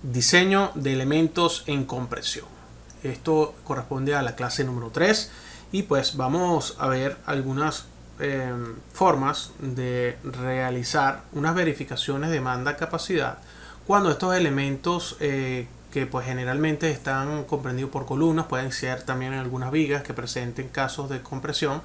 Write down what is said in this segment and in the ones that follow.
Diseño de elementos en compresión. Esto corresponde a la clase número 3 y pues vamos a ver algunas formas de realizar unas verificaciones de demanda-capacidad cuando estos elementos que pues generalmente están comprendidos por columnas, pueden ser también en algunas vigas que presenten casos de compresión.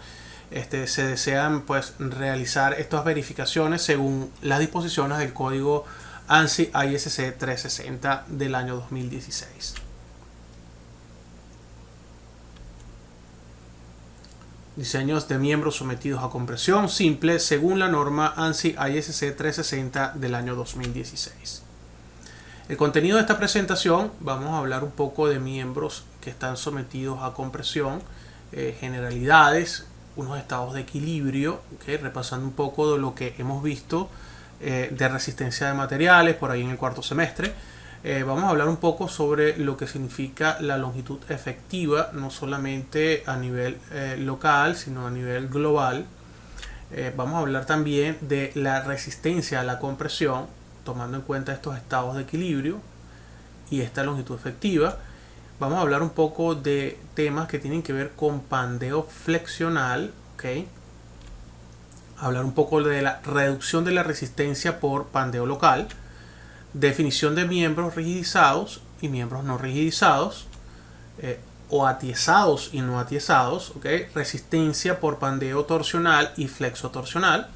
Se desean pues realizar estas verificaciones según las disposiciones del código ANSI ISC 360 del año 2016. Diseños de miembros sometidos a compresión simple según la norma ANSI ISC 360 del año 2016. El contenido de esta presentación, vamos a hablar un poco de miembros que están sometidos a compresión, generalidades, unos estados de equilibrio, repasando un poco de lo que hemos visto de resistencia de materiales por ahí en el cuarto semestre. Vamos a hablar un poco sobre lo que significa la longitud efectiva, no solamente a nivel local, sino a nivel global. Vamos a hablar también de la resistencia a la compresión, tomando en cuenta estos estados de equilibrio y esta longitud efectiva. Vamos a hablar un poco de temas que tienen que ver con pandeo flexional, hablar un poco de la reducción de la resistencia por pandeo local, definición de miembros rigidizados y miembros no rigidizados, o atiesados y no atiesados, resistencia por pandeo torsional y flexo torsional.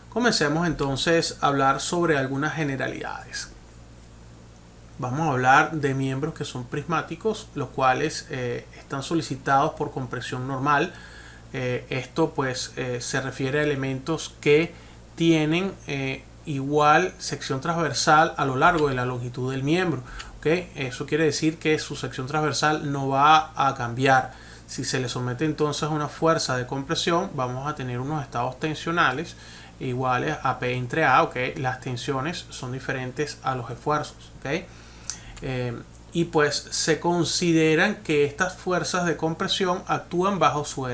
Comencemos entonces a hablar sobre algunas generalidades. Vamos a hablar de miembros que son prismáticos, los cuales están solicitados por compresión normal. Esto pues se refiere a elementos que tienen igual sección transversal a lo largo de la longitud del miembro. Eso quiere decir que su sección transversal no va a cambiar. Si se le somete entonces a una fuerza de compresión, vamos a tener unos estados tensionales iguales a P entre A. Las tensiones son diferentes a los esfuerzos. Y pues se consideran que estas fuerzas de compresión actúan bajo su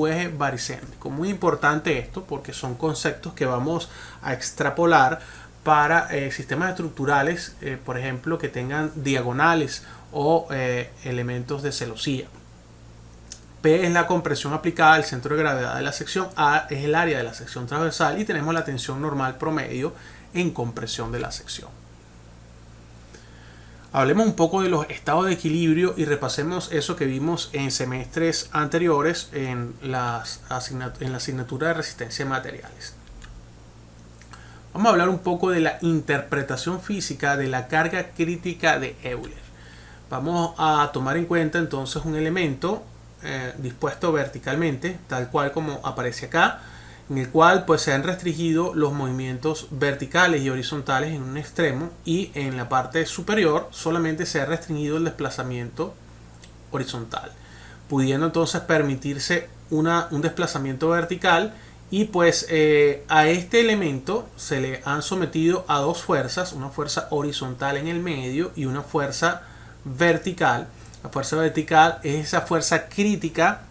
eje baricéntrico. Muy importante esto porque son conceptos que vamos a extrapolar para sistemas estructurales, por ejemplo, que tengan diagonales o elementos de celosía. P es la compresión aplicada al centro de gravedad de la sección, A es el área de la sección transversal y tenemos la tensión normal promedio en compresión de la sección. Hablemos un poco de los estados de equilibrio y repasemos eso que vimos en semestres anteriores en la asignatura de resistencia de materiales. Vamos a hablar un poco de la interpretación física de la carga crítica de Euler. Vamos a tomar en cuenta entonces un elemento dispuesto verticalmente, tal cual como aparece acá, en el cual pues se han restringido los movimientos verticales y horizontales en un extremo y en la parte superior solamente se ha restringido el desplazamiento horizontal, pudiendo entonces permitirse un desplazamiento vertical. Y pues a este elemento se le han sometido a dos fuerzas, una fuerza horizontal en el medio y una fuerza vertical. La fuerza vertical es esa fuerza crítica,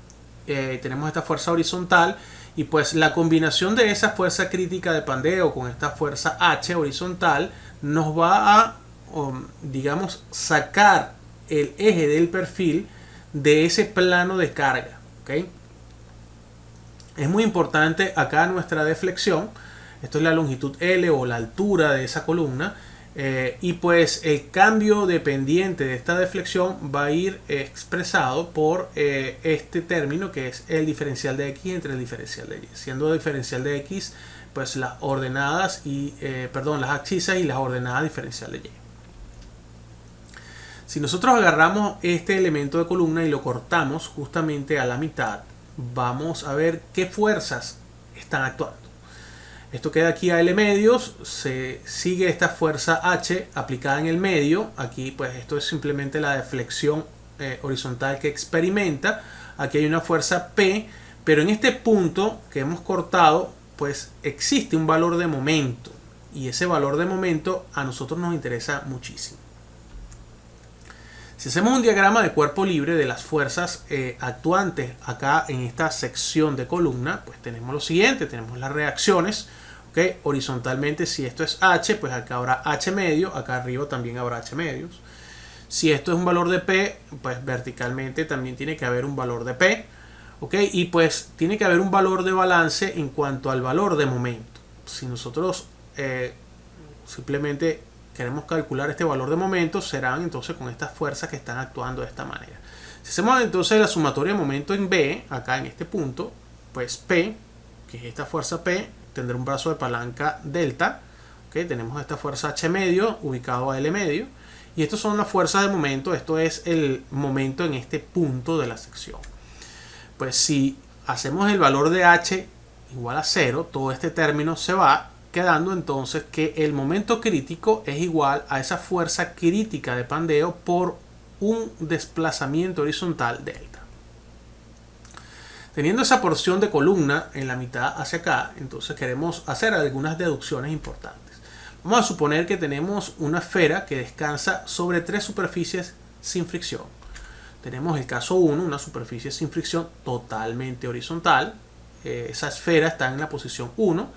tenemos esta fuerza horizontal y pues la combinación de esa fuerza crítica de pandeo con esta fuerza H horizontal nos va a, digamos, sacar el eje del perfil de ese plano de carga. Es muy importante acá nuestra deflexión, esto es la longitud L o la altura de esa columna, y pues el cambio dependiente de esta deflexión va a ir expresado por este término que es el diferencial de X entre el diferencial de Y, siendo el diferencial de X pues las ordenadas y las abscisas y las ordenadas diferencial de Y. Si nosotros agarramos este elemento de columna y lo cortamos justamente a la mitad, vamos a ver qué fuerzas están actuando. Esto queda aquí a L medios, se sigue esta fuerza H aplicada en el medio. Aquí pues esto es simplemente la deflexión horizontal que experimenta. Aquí hay una fuerza P, pero en este punto que hemos cortado pues existe un valor de momento y ese valor de momento a nosotros nos interesa muchísimo. Si hacemos un diagrama de cuerpo libre de las fuerzas actuantes acá en esta sección de columna, pues tenemos lo siguiente, tenemos las reacciones, ¿Okay? Horizontalmente, si esto es H, pues acá habrá H medio, acá arriba también habrá H medios. Si esto es un valor de P, pues verticalmente también tiene que haber un valor de P. ¿Okay? Y pues tiene que haber un valor de balance en cuanto al valor de momento. Si nosotros simplemente queremos calcular este valor de momento, serán entonces con estas fuerzas que están actuando de esta manera. Si hacemos entonces la sumatoria de momento en B, acá en este punto, pues P, que es esta fuerza P, tendrá un brazo de palanca delta. ¿Okay? Tenemos esta fuerza H medio ubicado a L medio. Y estas son las fuerzas de momento. Esto es el momento en este punto de la sección. Pues si hacemos el valor de H igual a 0, todo este término se va, quedando entonces que el momento crítico es igual a esa fuerza crítica de pandeo por un desplazamiento horizontal delta. Teniendo esa porción de columna en la mitad hacia acá, entonces queremos hacer algunas deducciones importantes. Vamos a suponer que tenemos una esfera que descansa sobre tres superficies sin fricción. Tenemos el caso 1, una superficie sin fricción totalmente horizontal. Esa esfera está en la posición 1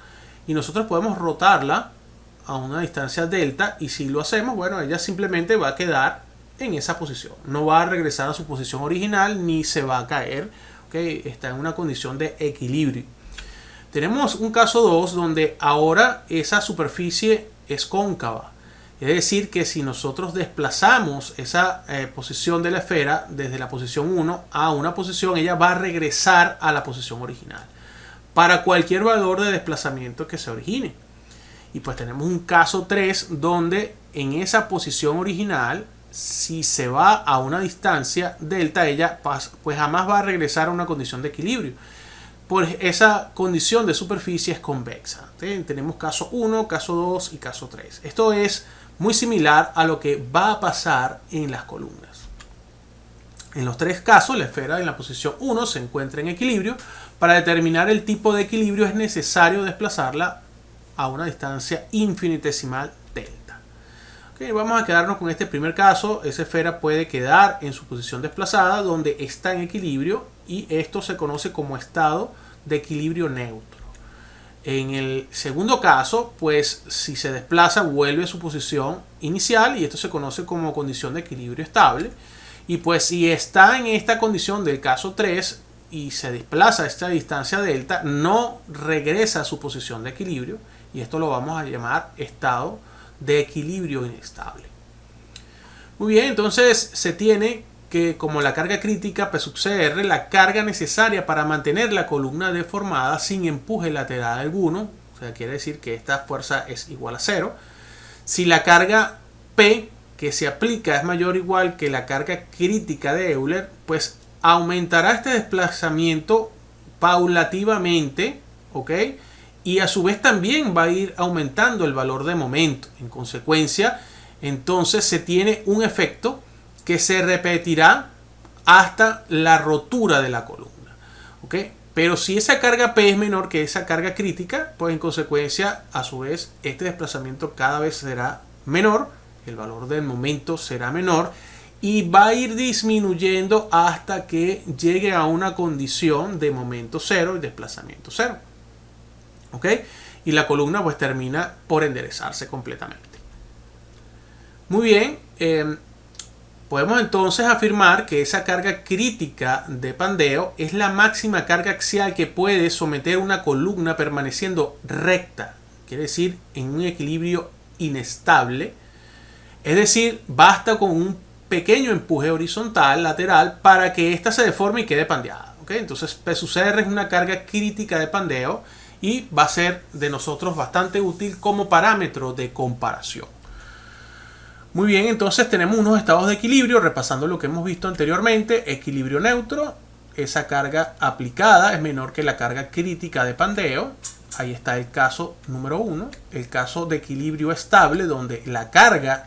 y nosotros podemos rotarla a una distancia delta, y si lo hacemos, bueno, ella simplemente va a quedar en esa posición. No va a regresar a su posición original ni se va a caer. ¿Okay? Está en una condición de equilibrio. Tenemos un caso 2 donde ahora esa superficie es cóncava. Es decir, que si nosotros desplazamos esa posición de la esfera desde la posición 1 a una posición, ella va a regresar a la posición original para cualquier valor de desplazamiento que se origine. Y pues tenemos un caso 3 donde en esa posición original, si se va a una distancia delta, ella pues jamás va a regresar a una condición de equilibrio. Pues esa condición de superficie es convexa. ¿Sí? Tenemos caso 1, caso 2 y caso 3. Esto es muy similar a lo que va a pasar en las columnas. En los tres casos, la esfera en la posición 1 se encuentra en equilibrio. Para determinar el tipo de equilibrio es necesario desplazarla a una distancia infinitesimal delta. Okay, vamos a quedarnos con este primer caso. Esa esfera puede quedar en su posición desplazada donde está en equilibrio, y esto se conoce como estado de equilibrio neutro. En el segundo caso, pues si se desplaza vuelve a su posición inicial, y esto se conoce como condición de equilibrio estable. Y pues si está en esta condición del caso 3 y se desplaza a esta distancia delta, no regresa a su posición de equilibrio, y esto lo vamos a llamar estado de equilibrio inestable. Muy bien, entonces se tiene que como la carga crítica P sub CR, la carga necesaria para mantener la columna deformada sin empuje lateral alguno, o sea, quiere decir que esta fuerza es igual a 0. Si la carga P que se aplica es mayor o igual que la carga crítica de Euler, pues aumentará este desplazamiento paulativamente, ¿ok? Y a su vez también va a ir aumentando el valor de momento. En consecuencia, entonces se tiene un efecto que se repetirá hasta la rotura de la columna. ¿Okay? Pero si esa carga P es menor que esa carga crítica, pues en consecuencia, a su vez, este desplazamiento cada vez será menor, el valor del momento será menor, y va a ir disminuyendo hasta que llegue a una condición de momento cero y desplazamiento cero. ¿Ok? Y la columna pues termina por enderezarse completamente. Muy bien, podemos entonces afirmar que esa carga crítica de pandeo es la máxima carga axial que puede someter una columna permaneciendo recta, quiere decir en un equilibrio inestable. Es decir, basta con un pequeño empuje horizontal lateral para que ésta se deforme y quede pandeada. ¿Okay? Entonces P sub CR es una carga crítica de pandeo y va a ser de nosotros bastante útil como parámetro de comparación. Muy bien, entonces tenemos unos estados de equilibrio, repasando lo que hemos visto anteriormente. Equilibrio neutro, esa carga aplicada es menor que la carga crítica de pandeo. Ahí está el caso número 1. El caso de equilibrio estable, donde la carga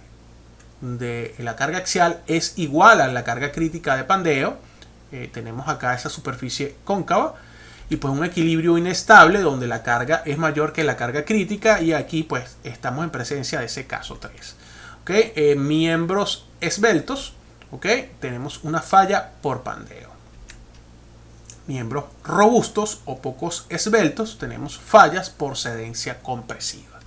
axial es igual a la carga crítica de pandeo. Tenemos acá esa superficie cóncava. Y pues un equilibrio inestable, donde la carga es mayor que la carga crítica. Y aquí pues estamos en presencia de ese caso 3. ¿Okay? Miembros esbeltos, ¿okay? Tenemos una falla por pandeo. miembros robustos o pocos esbeltos tenemos fallas por cedencia compresiva.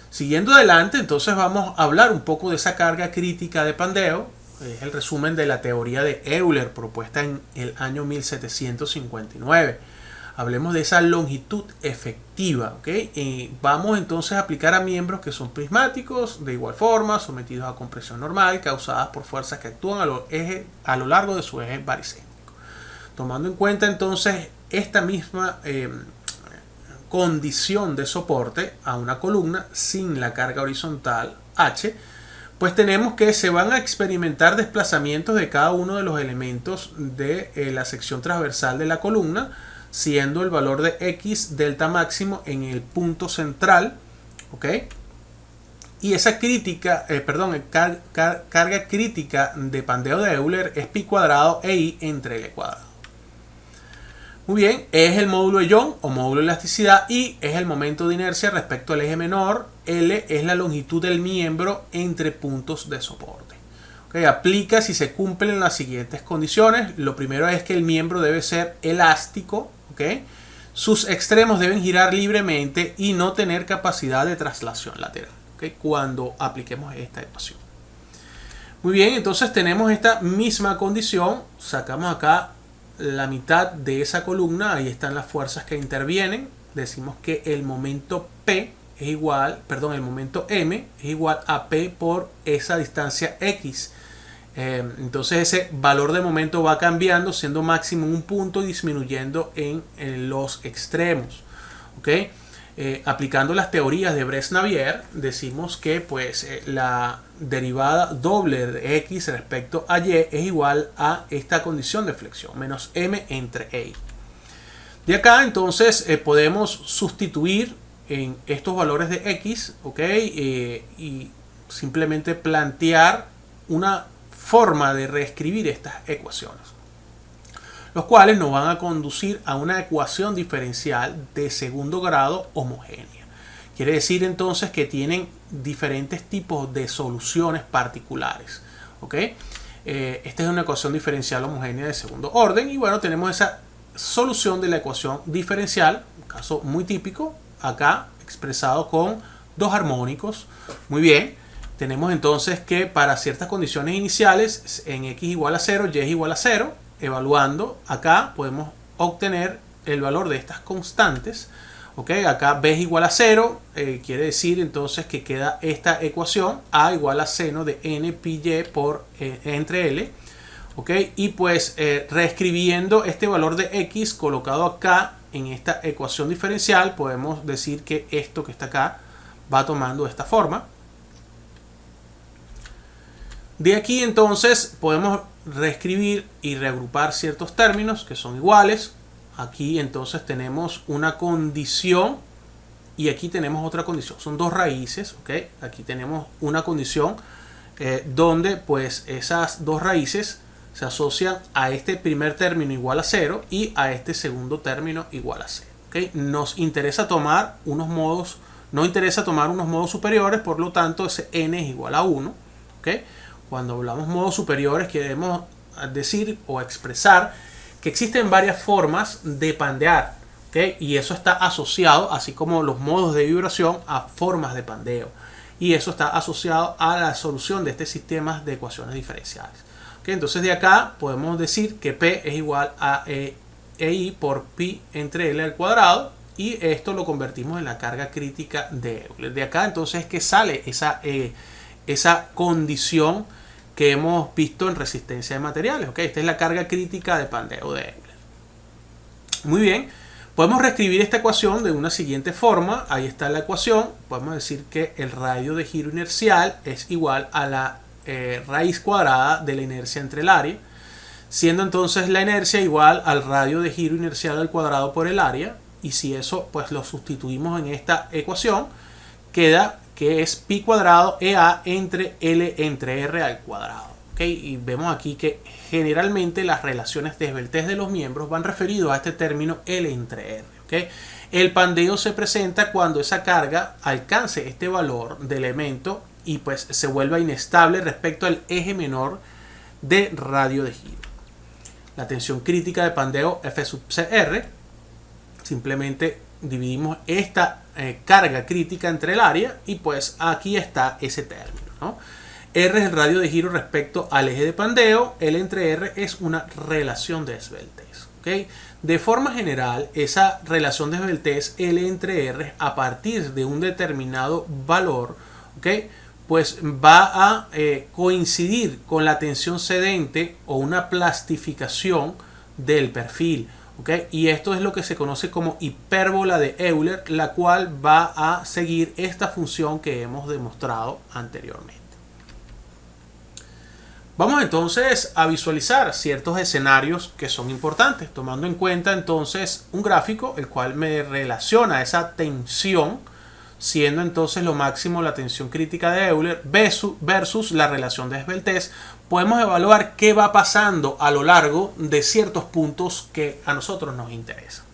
Siguiendo adelante, entonces vamos a hablar un poco de esa carga crítica de pandeo. Es el resumen de la teoría de Euler propuesta en el año 1759. Hablemos de esa longitud efectiva, ¿ok? Vamos entonces a aplicar a miembros que son prismáticos, de igual forma, sometidos a compresión normal, causadas por fuerzas que actúan a lo largo de su eje baricéntrico. Tomando en cuenta entonces esta misma condición de soporte a una columna sin la carga horizontal H, pues tenemos que se van a experimentar desplazamientos de cada uno de los elementos de la sección transversal de la columna, siendo el valor de X delta máximo en el punto central, ¿ok? Y esa carga crítica de pandeo de Euler es pi cuadrado e I entre L cuadrado. Muy bien, es el módulo de Young o módulo de elasticidad y es el momento de inercia respecto al eje menor. L es la longitud del miembro entre puntos de soporte. Okay, aplica si se cumplen las siguientes condiciones. Lo primero es que el miembro debe ser elástico. Okay. Sus extremos deben girar libremente y no tener capacidad de traslación lateral. Okay, cuando apliquemos esta ecuación. Muy bien, entonces tenemos esta misma condición. Sacamos acá la mitad de esa columna, ahí están las fuerzas que intervienen. Decimos que el momento P es igual, el momento M es igual a P por esa distancia X. Entonces ese valor de momento va cambiando, siendo máximo en un punto y disminuyendo en los extremos. ¿Okay? Aplicando las teorías de Bresnavier, decimos que pues la derivada doble de X respecto a Y es igual a esta condición de flexión, menos M entre E. De acá entonces podemos sustituir en estos valores de X, ¿okay? Y simplemente plantear una forma de reescribir estas ecuaciones, los cuales nos van a conducir a una ecuación diferencial de segundo grado homogénea. Quiere decir entonces que tienen diferentes tipos de soluciones particulares. ¿Okay? Esta es una ecuación diferencial homogénea de segundo orden y bueno, tenemos esa solución de la ecuación diferencial, un caso muy típico, acá expresado con dos armónicos. Muy bien. Tenemos entonces que para ciertas condiciones iniciales, en X igual a 0, Y es igual a 0, evaluando acá podemos obtener el valor de estas constantes. ¿Okay? Acá B es igual a 0, quiere decir entonces que queda esta ecuación A igual a seno de N pi Y por entre L. ¿Okay? Y pues reescribiendo este valor de X colocado acá en esta ecuación diferencial, podemos decir que esto que está acá va tomando esta forma. De aquí entonces podemos reescribir y reagrupar ciertos términos que son iguales. Aquí entonces tenemos una condición y aquí tenemos otra condición. Son dos raíces, ¿okay? Aquí tenemos una condición donde pues esas dos raíces se asocian a este primer término igual a 0 y a este segundo término igual a 0. ¿Okay? Nos interesa tomar unos modos, no interesa tomar unos modos superiores, por lo tanto ese n es igual a 1. ¿Okay? Cuando hablamos modos superiores queremos decir o expresar que existen varias formas de pandear, ¿okay? Y eso está asociado, así como los modos de vibración, a formas de pandeo. Y eso está asociado a la solución de este sistema de ecuaciones diferenciales. ¿Okay? Entonces de acá podemos decir que P es igual a EI por pi entre L al cuadrado. Y esto lo convertimos en la carga crítica de Euler. De acá entonces es que sale esa condición que hemos visto en resistencia de materiales. ¿Okay? Esta es la carga crítica de pandeo de Euler. Muy bien, podemos reescribir esta ecuación de una siguiente forma. Ahí está la ecuación. Podemos decir que el radio de giro inercial es igual a la raíz cuadrada de la inercia entre el área, siendo entonces la inercia igual al radio de giro inercial al cuadrado por el área. Y si eso pues lo sustituimos en esta ecuación, queda que es pi cuadrado EA entre L entre R al cuadrado. ¿Okay? Y vemos aquí que generalmente las relaciones de esbeltez de los miembros van referidos a este término L entre R. ¿Okay? El pandeo se presenta cuando esa carga alcance este valor de elemento y pues se vuelva inestable respecto al eje menor de radio de giro. la tensión crítica de pandeo F sub CR. Simplemente dividimos esta carga crítica entre el área y pues aquí está ese término, ¿no? R es el radio de giro respecto al eje de pandeo, L entre R es una relación de esbeltez, ¿okay? De forma general, esa relación de esbeltez L entre R a partir de un determinado valor, ¿okay? Pues va a coincidir con la tensión cedente o una plastificación del perfil. ¿Okay? Y esto es lo que se conoce como hipérbola de Euler, la cual va a seguir esta función que hemos demostrado anteriormente. Vamos entonces a visualizar ciertos escenarios que son importantes, tomando en cuenta entonces un gráfico el cual me relaciona esa tensión, siendo entonces lo máximo la tensión crítica de Euler versus la relación de esbeltez. Podemos evaluar qué va pasando a lo largo de ciertos puntos que a nosotros nos interesan.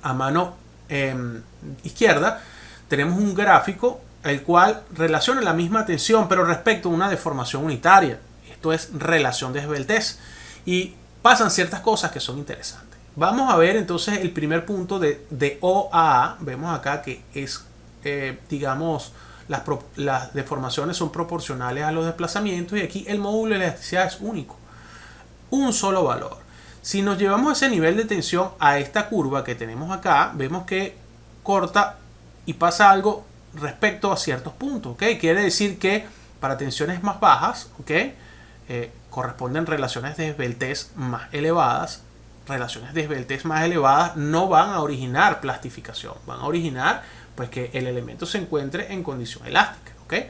A mano izquierda tenemos un gráfico el cual relaciona la misma tensión pero respecto a una deformación unitaria. Esto es relación de esbeltez y pasan ciertas cosas que son interesantes. Vamos a ver entonces el primer punto de O a A. Vemos acá que es, digamos, las deformaciones son proporcionales a los desplazamientos y aquí el módulo de elasticidad es único. Un solo valor. Si nos llevamos ese nivel de tensión a esta curva que tenemos acá, vemos que corta y pasa algo respecto a ciertos puntos. ¿Okay? Quiere decir que para tensiones más bajas, ¿okay? Corresponden relaciones de esbeltez más elevadas. Relaciones de esbeltez más elevadas no van a originar plastificación, van a originar pues que el elemento se encuentre en condición elástica, ¿okay?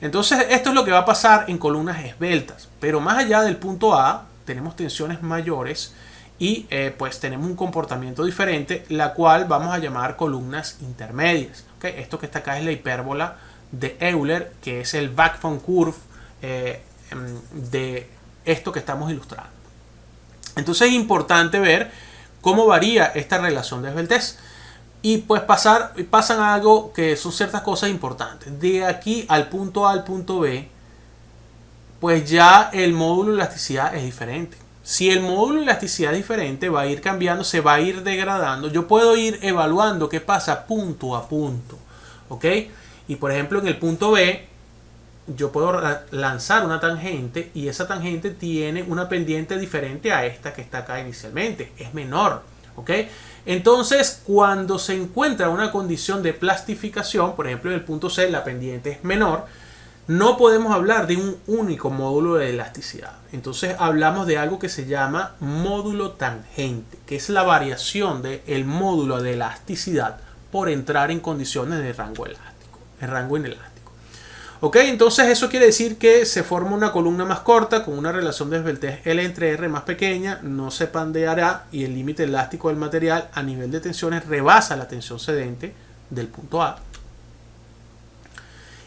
Entonces esto es lo que va a pasar en columnas esbeltas, pero más allá del punto A tenemos tensiones mayores y pues tenemos un comportamiento diferente, la cual vamos a llamar columnas intermedias, ¿okay? Esto que está acá es la hipérbola de Euler, que es el backbone curve de esto que estamos ilustrando. Entonces es importante ver cómo varía esta relación de esbeltez. Y pues pasan algo que son ciertas cosas importantes. De aquí al punto A al punto B, pues ya el módulo de elasticidad es diferente. Si el módulo de elasticidad es diferente, va a ir cambiando, se va a ir degradando. Yo puedo ir evaluando qué pasa punto a punto, ¿ok? Y por ejemplo en el punto B, yo puedo lanzar una tangente y esa tangente tiene una pendiente diferente a esta que está acá inicialmente. Es menor, ¿ok? Entonces, cuando se encuentra una condición de plastificación, por ejemplo en el punto C la pendiente es menor, no podemos hablar de un único módulo de elasticidad. Entonces hablamos de algo que se llama módulo tangente, que es la variación del módulo de elasticidad por entrar en condiciones de rango elástico, en rango inelástico. Ok, entonces eso quiere decir que se forma una columna más corta con una relación de esbeltez L entre R más pequeña, no se pandeará y el límite elástico del material a nivel de tensiones rebasa la tensión cedente del punto A.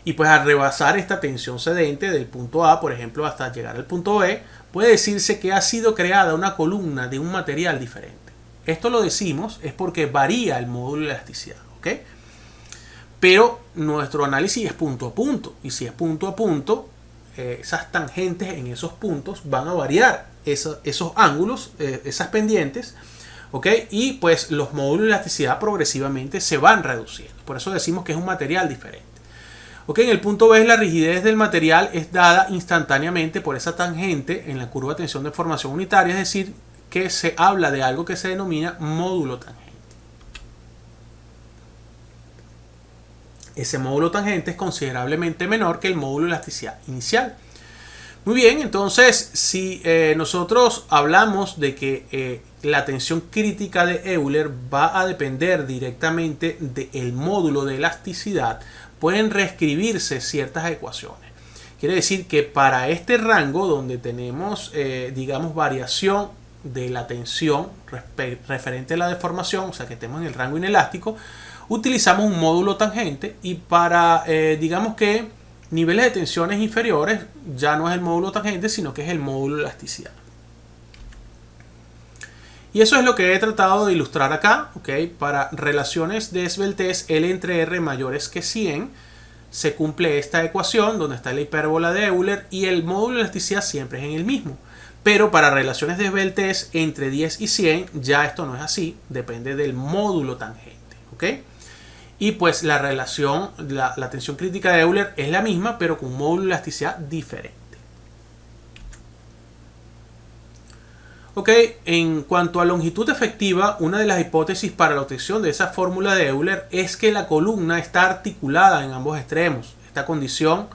Y pues al rebasar esta tensión cedente del punto A, por ejemplo, hasta llegar al punto B, puede decirse que ha sido creada una columna de un material diferente. Esto lo decimos es porque varía el módulo de elasticidad, ¿ok? Pero nuestro análisis es punto a punto. Y si es punto a punto, esas tangentes en esos puntos van a variar esos ángulos, esas pendientes, ¿ok? Y pues los módulos de elasticidad progresivamente se van reduciendo. Por eso decimos que es un material diferente. ¿Ok? En el punto B, la rigidez del material es dada instantáneamente por esa tangente en la curva de tensión de formación unitaria, es decir, que se habla de algo que se denomina módulo tangente. Ese módulo tangente es considerablemente menor que el módulo de elasticidad inicial. Muy bien, entonces si nosotros hablamos de que la tensión crítica de Euler va a depender directamente del módulo de elasticidad, pueden reescribirse ciertas ecuaciones. Quiere decir que para este rango donde tenemos, digamos, variación de la tensión referente a la deformación, o sea que estemos en el rango inelástico, utilizamos un módulo tangente y para, digamos que niveles de tensiones inferiores ya no es el módulo tangente, sino que es el módulo de elasticidad. Y eso es lo que he tratado de ilustrar acá, ¿ok? Para relaciones de esbeltez L entre R mayores que 100, se cumple esta ecuación donde está la hipérbola de Euler y el módulo de elasticidad siempre es en el mismo. pero para relaciones de esbeltez entre 10 y 100 ya esto no es así, depende del módulo tangente, ¿ok? Y pues la relación, la tensión crítica de Euler es la misma, pero con un módulo de elasticidad diferente. Ok, en cuanto a longitud efectiva, una de las hipótesis para la obtención de esa fórmula de Euler es que la columna está articulada en ambos extremos. Esta condición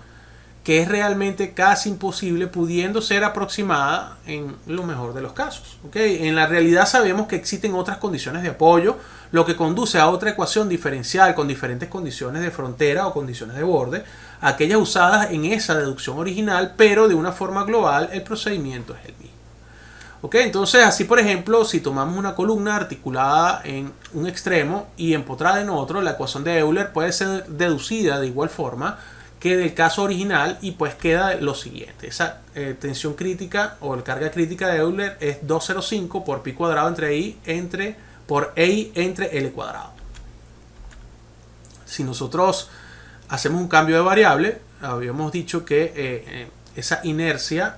que es realmente casi imposible, pudiendo ser aproximada en lo mejor de los casos. ¿Okay? En la realidad sabemos que existen otras condiciones de apoyo, lo que conduce a otra ecuación diferencial con diferentes condiciones de frontera o condiciones de borde, aquellas usadas en esa deducción original, pero de una forma global el procedimiento es el mismo. ¿Okay? Entonces, así por ejemplo, si tomamos una columna articulada en un extremo y empotrada en otro, la ecuación de Euler puede ser deducida de igual forma que del caso original, y pues queda lo siguiente. Esa tensión crítica o la carga crítica de Euler es 205 por pi cuadrado entre I por EI entre L cuadrado. Si nosotros hacemos un cambio de variable, habíamos dicho que esa inercia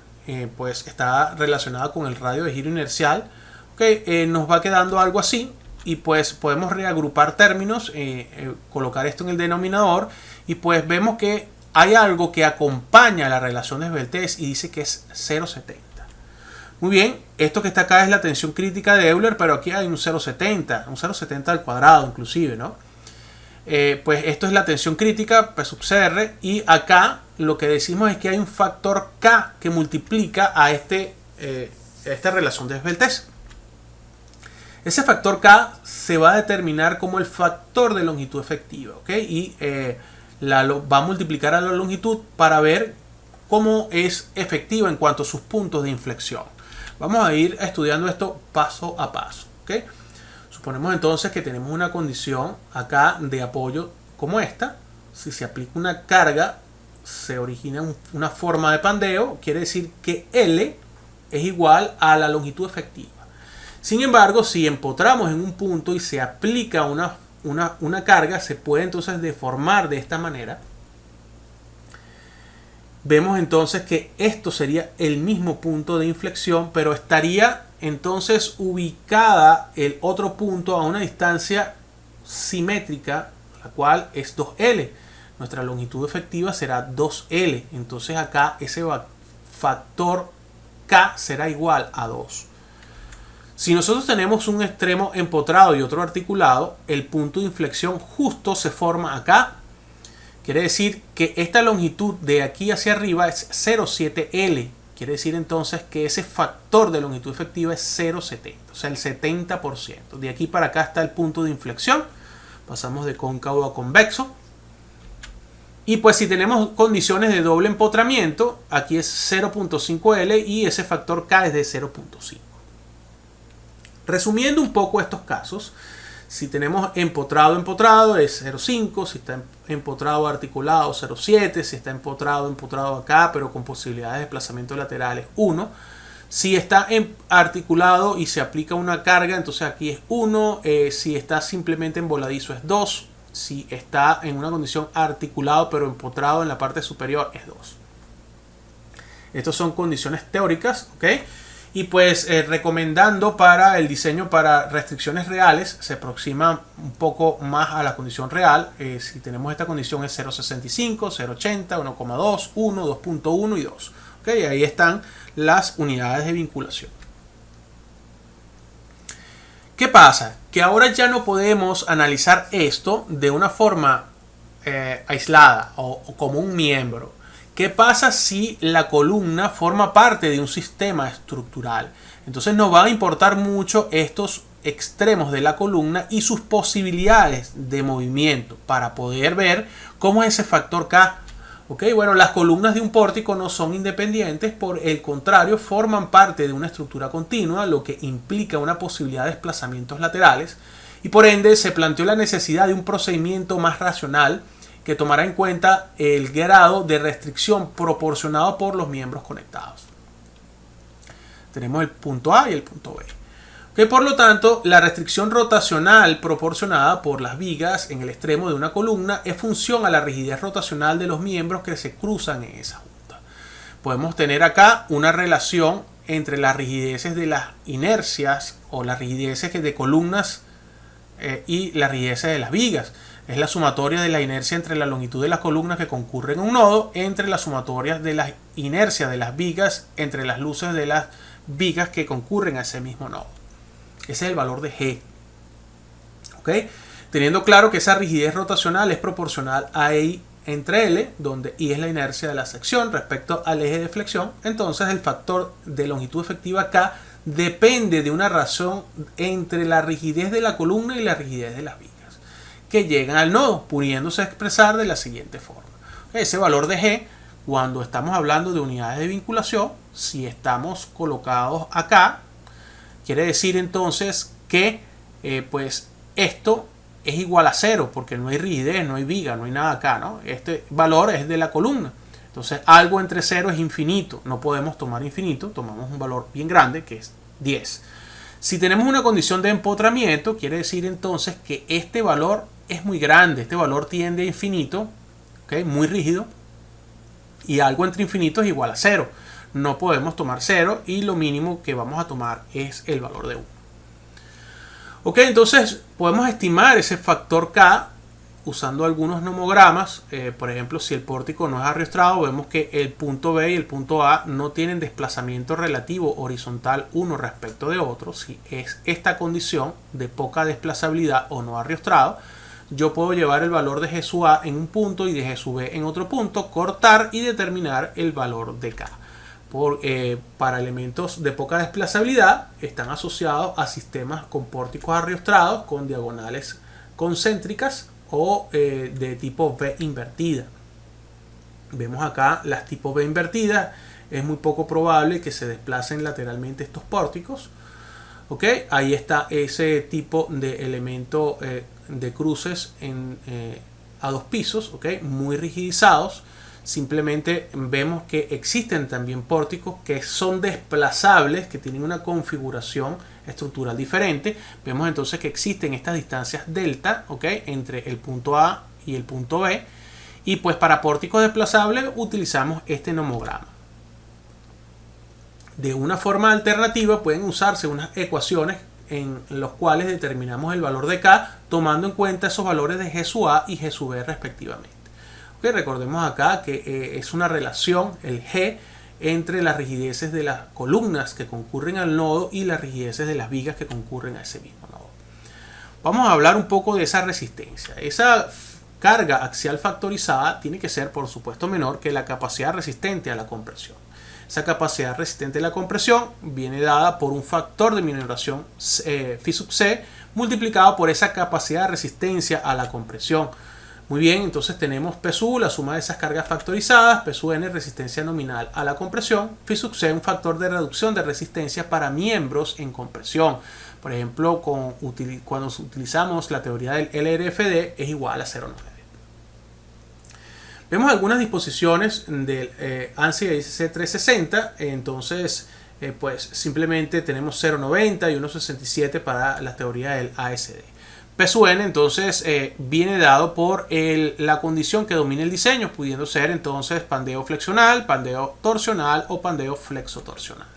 pues está relacionada con el radio de giro inercial. Okay, nos va quedando algo así, y pues podemos reagrupar términos, colocar esto en el denominador, y pues vemos que hay algo que acompaña la relación de esbeltez y dice que es 0,70. Muy bien, esto que está acá es la tensión crítica de Euler, pero aquí hay un 0,70 al cuadrado inclusive, ¿no? Pues esto es la tensión crítica P sub CR, y acá lo que decimos es que hay un factor K que multiplica a esta relación de esbeltez. Ese factor K se va a determinar como el factor de longitud efectiva, ¿ok? Y va a multiplicar a la longitud para ver cómo es efectiva en cuanto a sus puntos de inflexión. Vamos a ir estudiando esto paso a paso, ¿ok? Suponemos entonces que tenemos una condición acá de apoyo como esta. Si se aplica una carga, se origina una forma de pandeo, quiere decir que L es igual a la longitud efectiva. Sin embargo, si empotramos en un punto y se aplica una carga, se puede entonces deformar de esta manera. Vemos entonces que esto sería el mismo punto de inflexión, pero estaría entonces ubicada el otro punto a una distancia simétrica, la cual es 2L. Nuestra longitud efectiva será 2L. Entonces acá ese factor K será igual a 2. Si nosotros tenemos un extremo empotrado y otro articulado, el punto de inflexión justo se forma acá. Quiere decir que esta longitud de aquí hacia arriba es 0,7L. Quiere decir entonces que ese factor de longitud efectiva es 0,70, o sea el 70%. De aquí para acá está el punto de inflexión. Pasamos de cóncavo a convexo. Y pues si tenemos condiciones de doble empotramiento, aquí es 0,5L y ese factor K es de 0,5. Resumiendo un poco estos casos, si tenemos empotrado es 0,5, si está empotrado articulado 0,7, si está empotrado acá pero con posibilidades de desplazamiento lateral es 1. Si está articulado y se aplica una carga, entonces aquí es 1. Si está simplemente en voladizo es 2. Si está en una condición articulado pero empotrado en la parte superior es 2. Estas son condiciones teóricas, ¿ok? Y pues recomendando para el diseño para restricciones reales, se aproxima un poco más a la condición real. Si tenemos esta condición es 0,65, 0,80, 1,2, 1, 2,1 y 2. ¿Okay? Ahí están las unidades de vinculación. ¿Qué pasa? Que ahora ya no podemos analizar esto de una forma aislada o como un miembro. ¿Qué pasa si la columna forma parte de un sistema estructural? Entonces nos va a importar mucho estos extremos de la columna y sus posibilidades de movimiento para poder ver cómo es ese factor K. ¿Okay? Bueno, las columnas de un pórtico no son independientes, por el contrario, forman parte de una estructura continua, lo que implica una posibilidad de desplazamientos laterales, y por ende se planteó la necesidad de un procedimiento más racional que tomará en cuenta el grado de restricción proporcionado por los miembros conectados. Tenemos el punto A y el punto B. Okay, por lo tanto, la restricción rotacional proporcionada por las vigas en el extremo de una columna es función a la rigidez rotacional de los miembros que se cruzan en esa junta. Podemos tener acá una relación entre las rigideces de las inercias o las rigideces de columnas y las rigideces de las vigas. Es la sumatoria de la inercia entre la longitud de las columnas que concurren en un nodo entre las sumatorias de la inercia de las vigas entre las luces de las vigas que concurren a ese mismo nodo. Ese es el valor de G. ¿Okay? Teniendo claro que esa rigidez rotacional es proporcional a I entre L, donde I es la inercia de la sección respecto al eje de flexión, entonces el factor de longitud efectiva K depende de una razón entre la rigidez de la columna y la rigidez de las vigas que llegan al nodo, pudiéndose expresar de la siguiente forma. Ese valor de G, cuando estamos hablando de unidades de vinculación, si estamos colocados acá, quiere decir entonces que pues esto es igual a 0, porque no hay rigidez, no hay viga, no hay nada acá, ¿no? Este valor es de la columna. Entonces algo entre 0 es infinito. No podemos tomar infinito, tomamos un valor bien grande que es 10. Si tenemos una condición de empotramiento, quiere decir entonces que este valor es muy grande. Este valor tiende a infinito, ¿okay? Muy rígido. Y algo entre infinito es igual a 0. No podemos tomar 0 y lo mínimo que vamos a tomar es el valor de 1. Ok, entonces podemos estimar ese factor K usando algunos nomogramas. Por ejemplo, si el pórtico no es arriostrado, vemos que el punto B y el punto A no tienen desplazamiento relativo horizontal uno respecto de otro. Si es esta condición de poca desplazabilidad o no arriostrado, yo puedo llevar el valor de G sub A en un punto y de G sub B en otro punto, cortar y determinar el valor de K. Para elementos de poca desplazabilidad están asociados a sistemas con pórticos arriostrados con diagonales concéntricas o de tipo V invertida. Vemos acá las tipo V invertidas. Es muy poco probable que se desplacen lateralmente estos pórticos. ¿Okay? Ahí está ese tipo de elemento de cruces a dos pisos, ¿okay? Muy rigidizados. Simplemente vemos que existen también pórticos que son desplazables, que tienen una configuración estructural diferente. Vemos entonces que existen estas distancias delta, ¿okay? Entre el punto A y el punto B. Y pues para pórticos desplazables utilizamos este nomograma. De una forma alternativa pueden usarse unas ecuaciones en las cuales determinamos el valor de K tomando en cuenta esos valores de G sub A y G sub B respectivamente. Recordemos acá que es una relación, el G, entre las rigideces de las columnas que concurren al nodo y las rigideces de las vigas que concurren a ese mismo nodo. Vamos a hablar un poco de esa resistencia. Esa carga axial factorizada tiene que ser, por supuesto, menor que la capacidad resistente a la compresión. Esa capacidad resistente a la compresión viene dada por un factor de minoración phi sub c multiplicado por esa capacidad de resistencia a la compresión. Muy bien, entonces tenemos P sub, la suma de esas cargas factorizadas, P sub n, resistencia nominal a la compresión, phi sub c, un factor de reducción de resistencia para miembros en compresión. Por ejemplo, cuando utilizamos la teoría del LRFD es igual a 0,9. Vemos algunas disposiciones del ANSI AICC 360, entonces pues simplemente tenemos 0,90 y 1,67 para la teoría del ASD. P sub n entonces viene dado por la condición que domina el diseño, pudiendo ser entonces pandeo flexional, pandeo torsional o pandeo flexotorsional.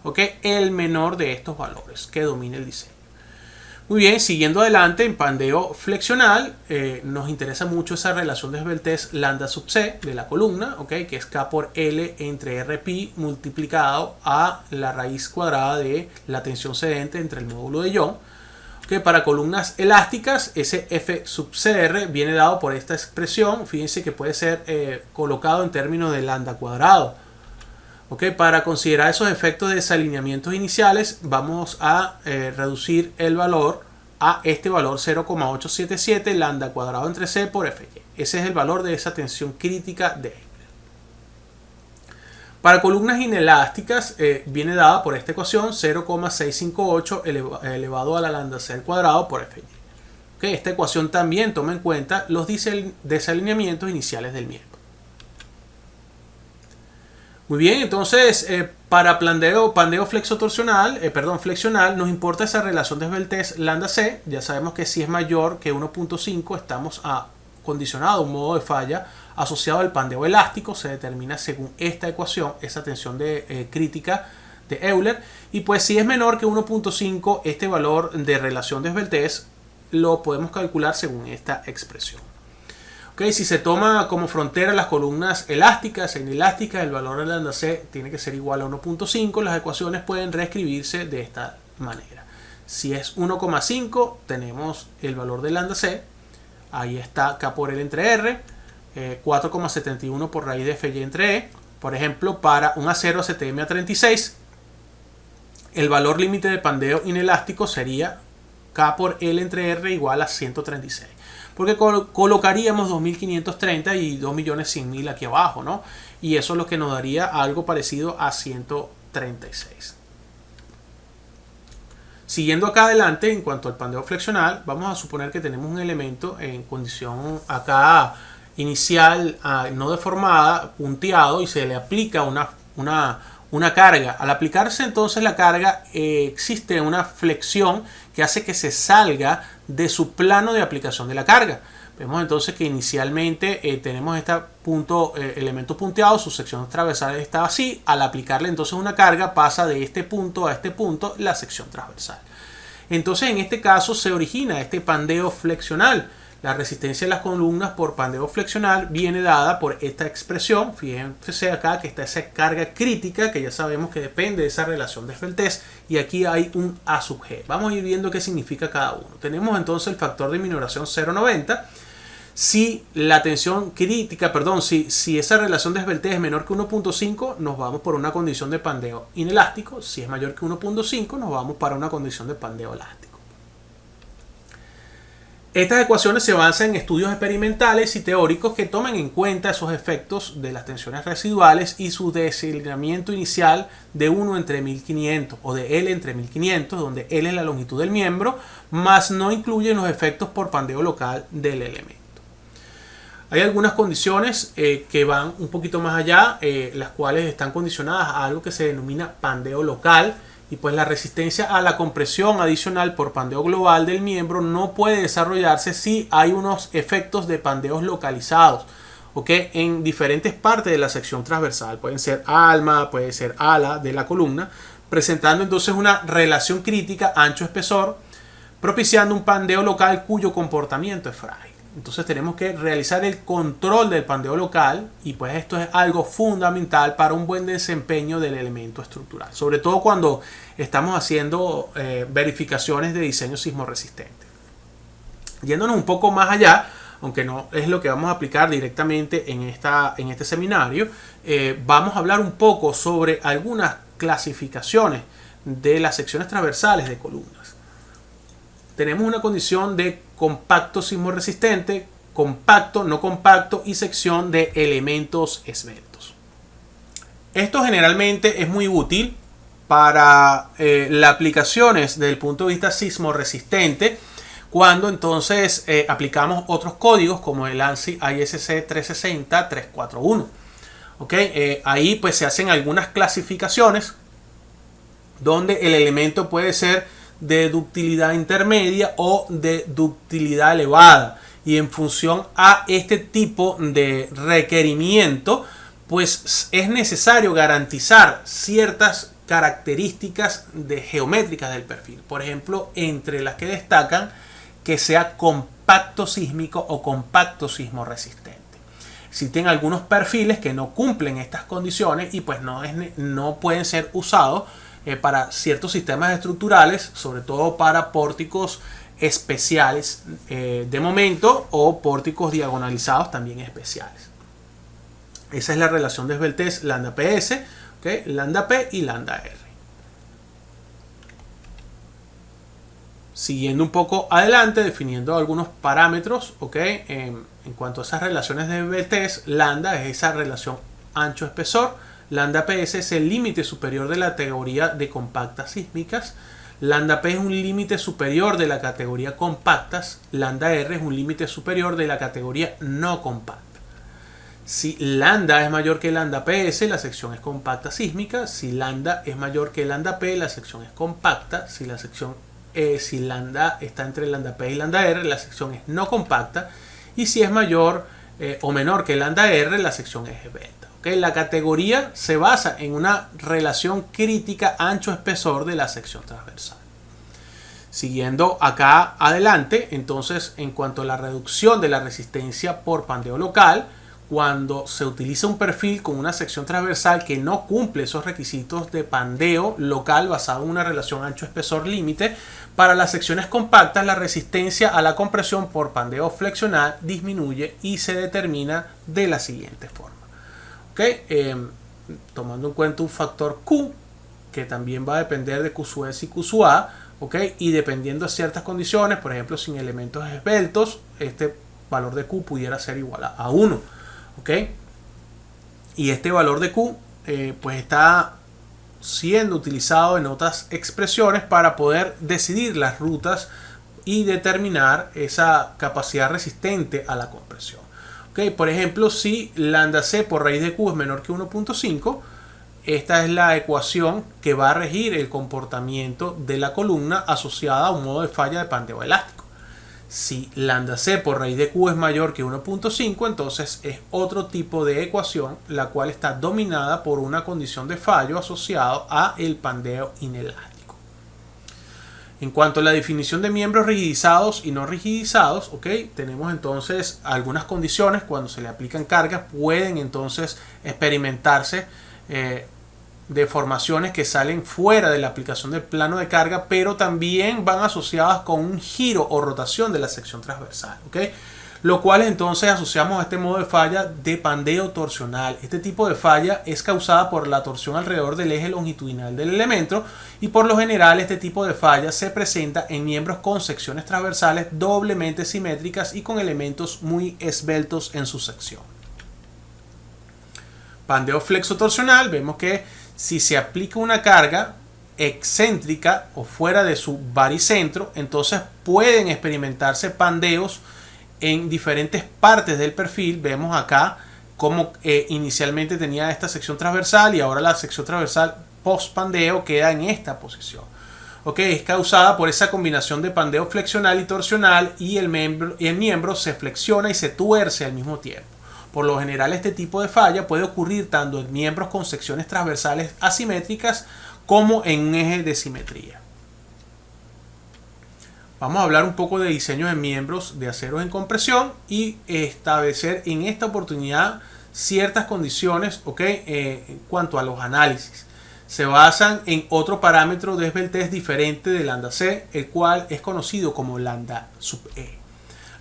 ¿Okay? El menor de estos valores que domina el diseño. Muy bien, siguiendo adelante en pandeo flexional, nos interesa mucho esa relación de esbeltez lambda sub c de la columna, ¿okay? Que es K por L entre Rpi multiplicado a la raíz cuadrada de la tensión cedente entre el módulo de Young. Que para columnas elásticas, ese F sub CR viene dado por esta expresión. Fíjense que puede ser colocado en términos de lambda cuadrado. ¿Okay? Para considerar esos efectos de desalineamientos iniciales, vamos a reducir el valor a este valor 0,877 lambda cuadrado entre C por Fy. Ese es el valor de esa tensión crítica de Engler. Para columnas inelásticas viene dada por esta ecuación 0,658 elevado a la lambda c al cuadrado por Fy. Okay, esta ecuación también toma en cuenta los desalineamientos iniciales del miembro. Muy bien, entonces para pandeo flexotorsional, flexional, nos importa esa relación de esbeltez lambda c. Ya sabemos que si es mayor que 1.5 estamos condicionado a un modo de falla asociado al pandeo elástico. Se determina según esta ecuación esa tensión crítica de Euler. Y pues si es menor que 1.5, este valor de relación de esbeltez lo podemos calcular según esta expresión. Okay, si se toma como frontera las columnas elásticas e inelásticas, el valor de lambda c tiene que ser igual a 1.5. Las ecuaciones pueden reescribirse de esta manera. Si es 1,5, tenemos el valor de lambda c. Ahí está k por l entre r, 4,71 por raíz de fy entre e. Por ejemplo, para un acero ACTM A36, el valor límite de pandeo inelástico sería k por l entre r igual a 136. Porque colocaríamos 2530 y 2.100.000 aquí abajo, ¿no? Y eso es lo que nos daría algo parecido a 136. Siguiendo acá adelante, en cuanto al pandeo flexional, vamos a suponer que tenemos un elemento en condición acá inicial no deformada, punteado, y se le aplica una carga. Al aplicarse entonces la carga, existe una flexión que hace que se salga de su plano de aplicación de la carga. Vemos entonces que inicialmente tenemos este elemento punteado, su sección transversal está así. Al aplicarle entonces una carga, pasa de este punto a este punto la sección transversal. Entonces en este caso se origina este pandeo flexional. La resistencia de las columnas por pandeo flexional viene dada por esta expresión. Fíjense acá que está esa carga crítica, que ya sabemos que depende de esa relación de esbeltez, y aquí hay un A sub G. Vamos a ir viendo qué significa cada uno. Tenemos entonces el factor de minoración 0,90. Si la tensión crítica, si esa relación de esbeltez es menor que 1.5, nos vamos por una condición de pandeo inelástico. Si es mayor que 1.5, nos vamos para una condición de pandeo elástico. Estas ecuaciones se basan en estudios experimentales y teóricos que toman en cuenta esos efectos de las tensiones residuales y su desalineamiento inicial de 1 entre 1500 o de L entre 1500, donde L es la longitud del miembro, más no incluyen los efectos por pandeo local del elemento. Hay algunas condiciones que van un poquito más allá, las cuales están condicionadas a algo que se denomina pandeo local. Y pues la resistencia a la compresión adicional por pandeo global del miembro no puede desarrollarse si hay unos efectos de pandeos localizados, ¿ok? En diferentes partes de la sección transversal. Pueden ser alma, puede ser ala de la columna, presentando entonces una relación crítica ancho-espesor, propiciando un pandeo local cuyo comportamiento es frágil. Entonces tenemos que realizar el control del pandeo local, y pues esto es algo fundamental para un buen desempeño del elemento estructural, sobre todo cuando estamos haciendo verificaciones de diseño sismorresistente. Yéndonos un poco más allá, aunque no es lo que vamos a aplicar directamente en este seminario, vamos a hablar un poco sobre algunas clasificaciones de las secciones transversales de columnas. Tenemos una condición de compacto sismorresistente, compacto, no compacto y sección de elementos esbeltos. Esto generalmente es muy útil para las aplicaciones desde el punto de vista sismorresistente, cuando entonces aplicamos otros códigos como el ANSI ISC 360-341. ¿Okay? Ahí pues se hacen algunas clasificaciones donde el elemento puede ser de ductilidad intermedia o de ductilidad elevada, y en función a este tipo de requerimiento pues es necesario garantizar ciertas características geométricas del perfil. Por ejemplo, entre las que destacan que sea compacto sísmico o compacto sismorresistente. Existen algunos perfiles que no cumplen estas condiciones y pues no pueden ser usados para ciertos sistemas estructurales, sobre todo para pórticos especiales de momento o pórticos diagonalizados también especiales. Esa es la relación de esbeltez lambda PS, ¿okay? Lambda P y lambda R. Siguiendo un poco adelante, definiendo algunos parámetros, ¿okay? En cuanto a esas relaciones de esbeltez, lambda es esa relación ancho-espesor. Lambda PS es el límite superior de la categoría de compactas sísmicas. Lambda P es un límite superior de la categoría compactas. Lambda R es un límite superior de la categoría no compacta. Si lambda es mayor que lambda PS, la sección es compacta sísmica. Si lambda es mayor que lambda P, la sección es compacta. Si lambda está entre lambda P y lambda R, la sección es no compacta. Y si es mayor o menor que lambda R, la sección es esbelta. ¿Okay? La categoría se basa en una relación crítica ancho-espesor de la sección transversal. Siguiendo acá adelante, entonces, en cuanto a la reducción de la resistencia por pandeo local, cuando se utiliza un perfil con una sección transversal que no cumple esos requisitos de pandeo local basado en una relación ancho-espesor límite, para las secciones compactas la resistencia a la compresión por pandeo flexional disminuye y se determina de la siguiente forma. ¿Okay? Tomando en cuenta un factor Q, que también va a depender de Q sub S y Q sub A, ¿okay? Y dependiendo de ciertas condiciones, por ejemplo, sin elementos esbeltos, este valor de Q pudiera ser igual a 1. ¿Okay? Y este valor de Q pues está siendo utilizado en otras expresiones para poder decidir las rutas y determinar esa capacidad resistente a la compresión. ¿Okay? Por ejemplo, si lambda c por raíz de Q es menor que 1.5, esta es la ecuación que va a regir el comportamiento de la columna asociada a un modo de falla de pandeo elástico. Si lambda c por raíz de Q es mayor que 1.5, entonces es otro tipo de ecuación, la cual está dominada por una condición de fallo asociado a el pandeo inelástico. En cuanto a la definición de miembros rigidizados y no rigidizados, ¿okay? Tenemos entonces algunas condiciones cuando se le aplican cargas, pueden entonces experimentarse deformaciones que salen fuera de la aplicación del plano de carga, pero también van asociadas con un giro o rotación de la sección transversal, ¿okay? Lo cual entonces asociamos a este modo de falla de pandeo torsional. Este tipo de falla es causada por la torsión alrededor del eje longitudinal del elemento y por lo general este tipo de falla se presenta en miembros con secciones transversales doblemente simétricas y con elementos muy esbeltos en su sección. Pandeo flexotorsional, vemos que si se aplica una carga excéntrica o fuera de su baricentro, entonces pueden experimentarse pandeos en diferentes partes del perfil. Vemos acá cómo inicialmente tenía esta sección transversal y ahora la sección transversal post pandeo queda en esta posición. Okay, es causada por esa combinación de pandeo flexional y torsional y el miembro se flexiona y se tuerce al mismo tiempo. Por lo general este tipo de falla puede ocurrir tanto en miembros con secciones transversales asimétricas como en un eje de simetría. Vamos a hablar un poco de diseño de miembros de aceros en compresión y establecer en esta oportunidad ciertas condiciones, ¿okay? En cuanto a los análisis. Se basan en otro parámetro de esbeltez diferente de lambda c, el cual es conocido como lambda sub e.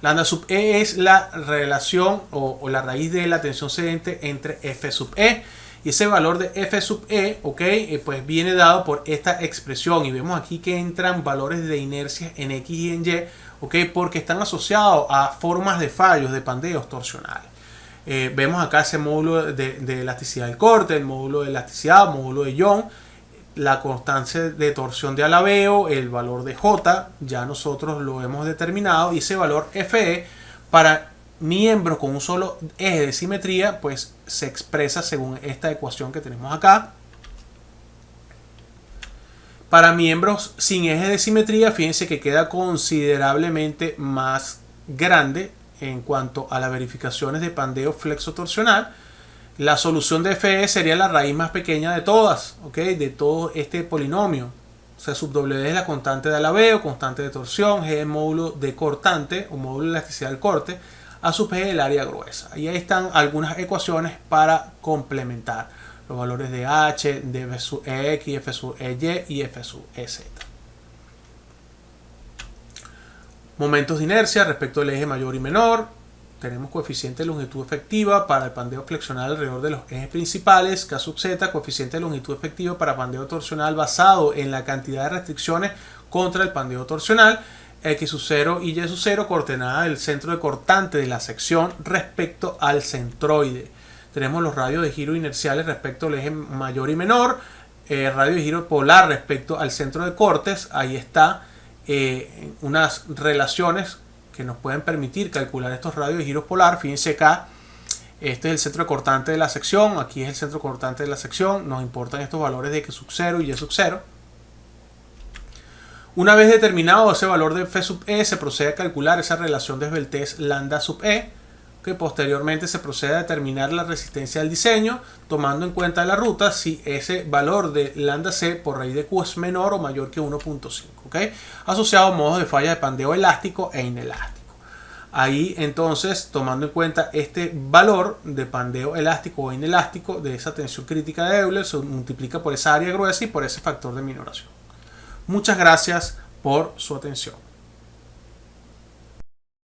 Lambda sub e es la relación o la raíz de la tensión cedente entre F sub e. Y ese valor de F sub e, pues viene dado por esta expresión. Y vemos aquí que entran valores de inercia en X y en Y, porque están asociados a formas de fallos de pandeos torsionales. Vemos acá ese módulo de elasticidad del corte, el módulo de elasticidad, módulo de Young, la constancia de torsión de alabeo, el valor de J, ya nosotros lo hemos determinado, y ese valor Fe para miembros con un solo eje de simetría, pues se expresa según esta ecuación que tenemos acá. Para miembros sin eje de simetría, fíjense que queda considerablemente más grande en cuanto a las verificaciones de pandeo flexotorsional. La solución de Fe sería la raíz más pequeña de todas, de todo este polinomio. O sea, sub W es la constante de alabeo, constante de torsión, G es el módulo de cortante o módulo de elasticidad del corte, a sub G el área gruesa. Y ahí están algunas ecuaciones para complementar los valores de H, de F sub X, F sub EY y F sub EZ. Momentos de inercia respecto al eje mayor y menor. Tenemos coeficiente de longitud efectiva para el pandeo flexional alrededor de los ejes principales, K sub Z, coeficiente de longitud efectiva para pandeo torsional basado en la cantidad de restricciones contra el pandeo torsional, X sub 0 y Y sub 0, coordenada del centro de cortante de la sección respecto al centroide. Tenemos los radios de giro inerciales respecto al eje mayor y menor, radio de giro polar respecto al centro de cortes. Ahí está unas relaciones que nos pueden permitir calcular estos radios de giro polar. Fíjense acá, este es el centro cortante de la sección, aquí es el centro cortante de la sección, nos importan estos valores de X sub 0 y Y sub 0. Una vez determinado ese valor de F sub E, se procede a calcular esa relación de esbeltez lambda sub E, que posteriormente se procede a determinar la resistencia del diseño, tomando en cuenta la ruta si ese valor de lambda c por raíz de q es menor o mayor que 1.5, ¿okay? Asociado a modos de falla de pandeo elástico e inelástico. Ahí entonces, tomando en cuenta este valor de pandeo elástico o inelástico de esa tensión crítica de Euler, se multiplica por esa área gruesa y por ese factor de minoración. Muchas gracias por su atención.